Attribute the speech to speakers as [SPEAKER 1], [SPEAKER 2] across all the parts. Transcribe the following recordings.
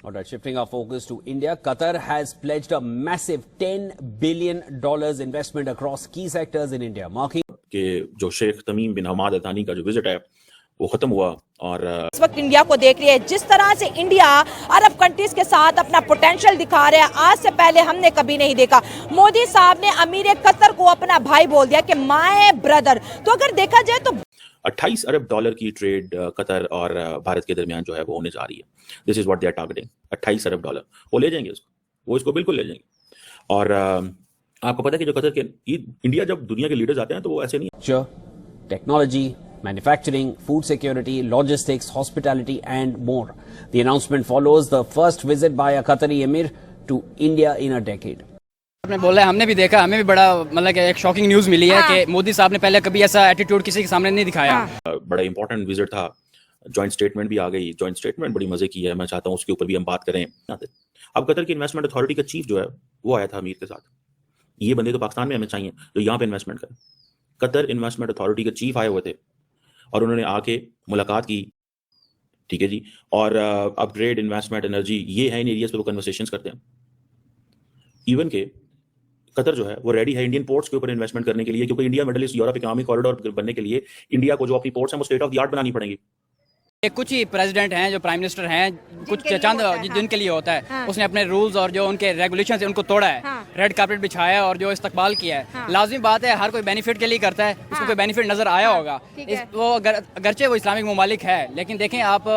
[SPEAKER 1] All right, shifting our focus to India, Qatar has pledged a massive $10 billion investment across key sectors in India, marking
[SPEAKER 2] کہ جو شیخ تمیم بن حماد الثانی کا جو visit ہے وہ ختم ہوا اور
[SPEAKER 3] اس وقت انڈیا کو دیکھ رہی ہے جس طرح سے انڈیا عرب کنٹریز کے ساتھ اپنا پوٹینشیل دکھا رہا ہے. آج سے پہلے ہم نے کبھی نہیں دیکھا. مودی صاحب نے امیر قطر کو اپنا بھائی بول دیا کہ مائی بردر. تو اگر دیکھا جائے تو
[SPEAKER 2] 28 ارب ڈالر کی ٹریڈ قطر اور بھارت کے درمیان جو ہے وہ ہونے جا رہی ہے. This is what they are targeting. 28 ارب ڈالر وہ لے جائیں گے وہ اس کو بالکل لے جائیں گے. اور آپ کو پتا ہے کہ جو قطر کے انڈیا جب دنیا کے لیڈرز آتے ہیں تو وہ ایسے نہیں.
[SPEAKER 1] technology, manufacturing, food security, logistics, hospitality and more. The announcement follows the first visit by a Qatari emir to India in a decade.
[SPEAKER 4] آپ نے بولا ہے, ہم نے بھی دیکھا, ہمیں بھی بڑا مطلب کہ ایک شاکنگ نیوز ملی ہے کہ مودی صاحب نے پہلے کبھی ایسا ایٹیٹیوڈ کسی کے سامنے نہیں دکھایا.
[SPEAKER 2] بڑا امپورٹنٹ وزٹ تھا. جوائنٹ اسٹیٹمنٹ بھی آ گئی. جوائنٹ اسٹیٹمنٹ بڑی مزے کی ہے. میں چاہتا ہوں اس کے اوپر بھی ہم بات کریں. اب قطر کی انویسٹمنٹ اتھارٹی کا چیف جو ہے وہ آیا تھا امیر کے ساتھ. یہ بندے تو پاکستان میں ہمیں چاہیے جو یہاں پہ انویسٹمنٹ کریں. قطر انویسٹمنٹ اتھارٹی کے چیف آئے ہوئے تھے اور انہوں نے آ کے ملاقات کی. ٹھیک ہے جی. اور اپ گریڈ, انویسٹمنٹ, انرجی, یہ ہے ان ایریاز پہ وہ کنورسیشنز کرتے ہیں. ایون کہ قطر جو ہے وہ ریڈی ہے انڈین پورٹس کے اوپر انویسٹمنٹ کرنے کے لیے, کیونکہ India Middle East Europe economic corridor بننے کے لیے انڈیا کو جو اپنی پورٹس ہیں وہ اسٹیٹ آف دی آرٹ بنانی پڑیں گی.
[SPEAKER 4] کچھ ہی پریزیڈنٹ ہیں جو پرائم منسٹر ہیں, کچھ چند جن کے لیے ہوتا ہے, اس نے اپنے رولز اور جو ان کے ریگولیشنز ہیں ان کو توڑا ہے, ریڈ کارپیٹ بچھایا اور جو استقبال کیا ہے. لازمی بات ہے ہر کوئی بینیفٹ کے لیے کرتا ہے, اس کو کوئی بینیفٹ نظر آیا ہوگا. وہ اگرچہ وہ اسلامک ممالک ہے, لیکن دیکھیں آپ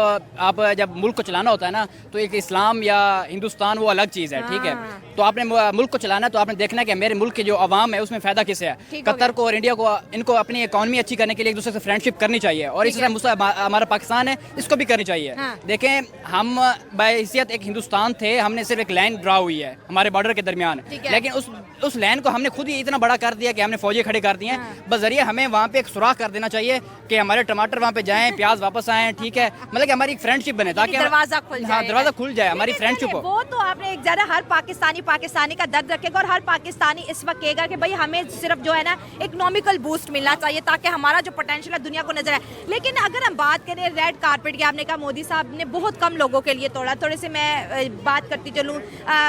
[SPEAKER 4] جب ملک کو چلانا ہوتا ہے نا تو ایک اسلام یا ہندوستان وہ الگ چیز ہے. ٹھیک ہے, تو آپ نے ملک کو چلانا ہے تو آپ نے دیکھنا ہے کہ میرے ملک کے جو عوام ہے اس میں فائدہ کس ہے. قطر کو اور انڈیا کو ان کو اپنی اکانومی اچھی کرنے کے لیے ایک دوسرے سے فرینڈشپ کرنی چاہیے, اور اسی طرح ہمارا پاکستان ہے اس کو بھی کرنی چاہیے. دیکھیں ہم بحیثیت ایک ہندوستان تھے, ہم نے صرف ایک لائن ڈرا ہوئی ہے ہمارے بارڈر کے درمیان, لیکن اس لائن کو ہم نے خود ہی اتنا بڑا کر دیا کہ ہم نے فوجیں کھڑے کر دی ہیں. بس ذریعے ہمیں وہاں پہ ایک سوراخ کر دینا چاہیے کہ ہمارے ٹماٹر وہاں پہ جائیں, پیاز واپس آئیں. ٹھیک ہے, مطلب کہ ہماری ایک فرینڈشپ بنے تاکہ دروازہ کھل جائے ہماری فرینڈشپ ہو.
[SPEAKER 3] وہ تو آپ نے ایک ذرا ہر پاکستانی کا درد رکھے گا, اور ہر پاکستانی اس وقت کہے گا کہ بھائی ہمیں صرف جو ہے نا اکنامیکل بوسٹ ملنا چاہیے تاکہ ہمارا جو پوٹینشیل ہے دنیا کو نظر آئے. لیکن اگر ہم بات کریں ریڈ کارپیٹ کی, آپ نے کہا مودی صاحب نے بہت کم لوگوں کے لیے توڑا. تھوڑے سے میں بات کرتی چلوں,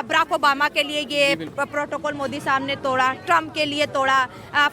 [SPEAKER 3] براک اوباما کے لیے یہ پروٹوکول مودی صاحب نے توڑا, ٹرمپ کے لیے توڑا,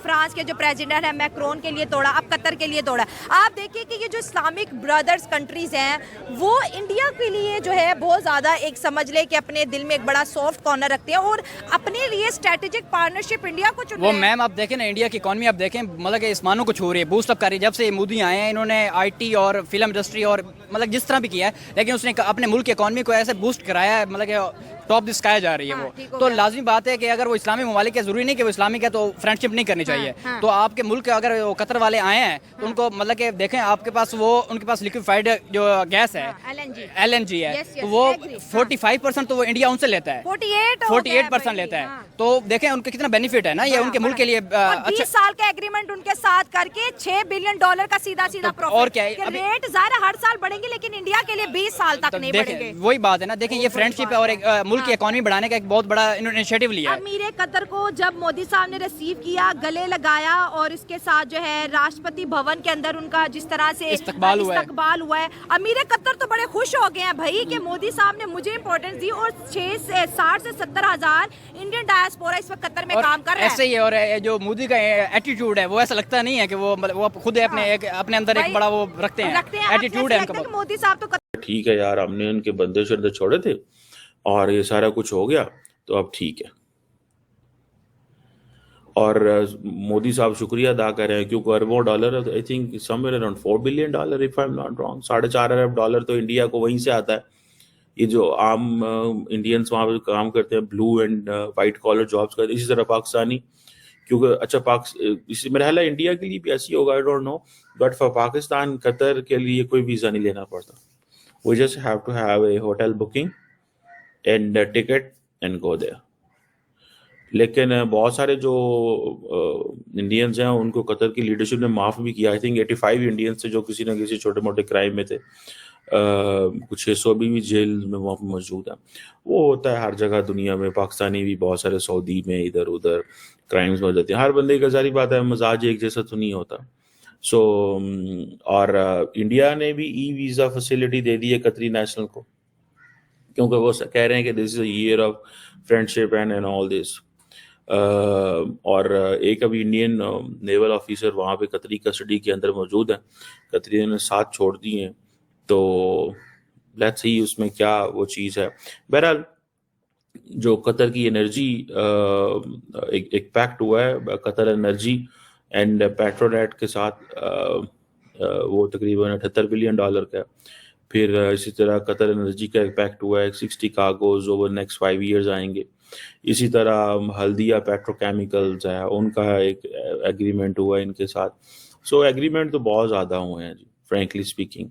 [SPEAKER 3] فرانس کے جو پریزیڈنٹ ہیں میکرون کے لیے توڑا, اب قطر کے لیے توڑا. آپ دیکھیے کہ یہ جو اسلامک برادرز کنٹریز ہیں وہ انڈیا کے لیے جو ہے بہت زیادہ ایک سمجھ لے کہ اپنے دل میں ایک بڑا سافٹ کارنر رکھتے ہیں اور اپنے لیے اسٹریٹجک پارٹنرشپ انڈیا کو چن رہے ہیں.
[SPEAKER 4] وہ میم آپ دیکھیں نا, انڈیا کی اکانومی آپ دیکھیں مطلب کہ اسمانوں کو چھو رہی ہے, بوسٹ اپ کر رہی ہے. جب سے مودی آئے ہیں انہوں نے آئی ٹی اور فلم انڈسٹری اور مطلب جس طرح بھی کیا ہے, لیکن اس نے اپنے ملک کی اکانومی کو ایسے بوسٹ کرایا ہے مطلب کہ ٹاپ دی سکائی جا رہی ہے وہ. تو لازمی بات ہے کہ اگر وہ اسلامی ممالک ہے, ضروری نہیں کہ وہ اسلامک ہے تو فرینڈشپ نہیں کرنی چاہیے. تو آپ کے ملک اگر قطر والے آئے ہیں تو ان کو مطلب کہ دیکھیں آپ کے پاس وہ ان کے پاس لیکویفائڈ جو گیس ہے ایل این جی ہے, تو وہ 45% تو وہ انڈیا ان سے لیتا ہے, 48% لیتا ہے. تو دیکھیں ان کا کتنا بینیفٹ ہے نا یہ ان کے ملک کے لیے.
[SPEAKER 3] 20 سال کا ایگریمنٹ ان کے ساتھ کر کے $6 بلین کا سیدھا پروفٹ.
[SPEAKER 4] اور کیا ہے,
[SPEAKER 3] ریٹ ظاہر ہر سال بڑھیں گے لیکن انڈیا کے لیے 20 سال تک نہیں بڑھیں گے.
[SPEAKER 4] وہی بات ہے نا, دیکھیں یہ فرینڈشپ ہے اور ایک ملک کی اکانومی بڑھانے کا ایک بہت بڑا انیشیٹو لیا ہے.
[SPEAKER 3] امیر قطر کو جب مودی صاحب نے ریسیو کیا, گلے لگایا, اور اس کے ساتھ جو ہے راشٹرپتی بھون کے اندر ان کا جس طرح سے استقبال ہوا ہے, امیر قطر تو بڑے خوش ہو گئے ہیں بھائی کہ مودی صاحب نے مجھے امپورٹنس دی. اور 60 سے 70 ہزار انڈین ڈائسپورا اس وقت قطر میں کام کر رہے ہیں.
[SPEAKER 4] ایسے ہی, اور جو مودی کا ایٹیٹیوڈ ہے وہ ایسا لگتا نہیں ہے کہ وہ خود اپنے اندر ایک بڑا وہ رکھتے ہیں ایٹیٹیوڈ ہے ان کا.
[SPEAKER 3] مودی صاحب تو
[SPEAKER 2] ٹھیک ہے یار, ہم نے ان کے بندے شردے چھوڑے تھے اور یہ سارا کچھ ہو گیا تو اب ٹھیک ہے. اور مودی صاحب شکریہ ادا کر رہے ہیں کیونکہ اربوں dollar, I think some where around $4 billion if I am not wrong, 4.5 Arab dollar تو انڈیا کو وہیں سے آتا ہے. یہ جو عام انڈینس وہاں پہ کام کرتے ہیں بلو اینڈ وائٹ کالر جابس کرتے ہیں, اسی طرح پاکستانی, کیونکہ اچھا میرا خیال ہے انڈیا کے لیے بھی ایسی ہوگا, I don't know, but for Pakistan Qatar کے لیے کوئی ویزا نہیں لینا پڑتا. We just have to have a hotel booking and ticket and go there. لیکن بہت سارے جو انڈینز ہیں ان کو قطر کی لیڈرشپ نے معاف بھی کیا. آئی تھنک 85 انڈینز تھے جو کسی نہ کسی چھوٹے موٹے کرائم میں تھے, کچھ 600 بھی جیل میں وہاں پہ موجود ہیں. وہ ہوتا ہے ہر جگہ دنیا میں, پاکستانی بھی بہت سارے سعودی میں ادھر ادھر کرائمز ہو جاتے ہیں. ہر بندے کا ظاہری بات ہے مزاج ایک جیسا تو نہیں ہوتا. سو اور انڈیا نے بھی ای ویزا فیسلٹی دے دی ہے قطری نیشنل کو. کیونکہ وہ کہہ رہے ہیں کہ this is a year of friendship and all this. اور ایک ابھی انڈین نیول آفیسر وہاں پہ قطری کسٹڈی کے اندر موجود ہیں. قطری نے ساتھ چھوڑ دیے ہیں, تو لیٹس سی اس میں کیا وہ چیز ہے. بہرحال جو قطر کی انرجی ایک پیکٹ ہوا ہے قطر انرجی اینڈ پیٹرونیٹ کے ساتھ, وہ تقریباً $78 بلین کا ہے. پھر اسی طرح قطر انرجی کا ایک پیکٹ ہوا ہے, 60 کارگوز اوور نیکسٹ 5 ایئرز آئیں گے. اسی طرح ہلدیا پیٹرو کیمیکلز ہے, ان کا ایک ایگریمنٹ ہوا ہے ان کے ساتھ. سو ایگریمنٹ تو بہت زیادہ ہوئے ہیں جی, فرینکلی اسپیکنگ.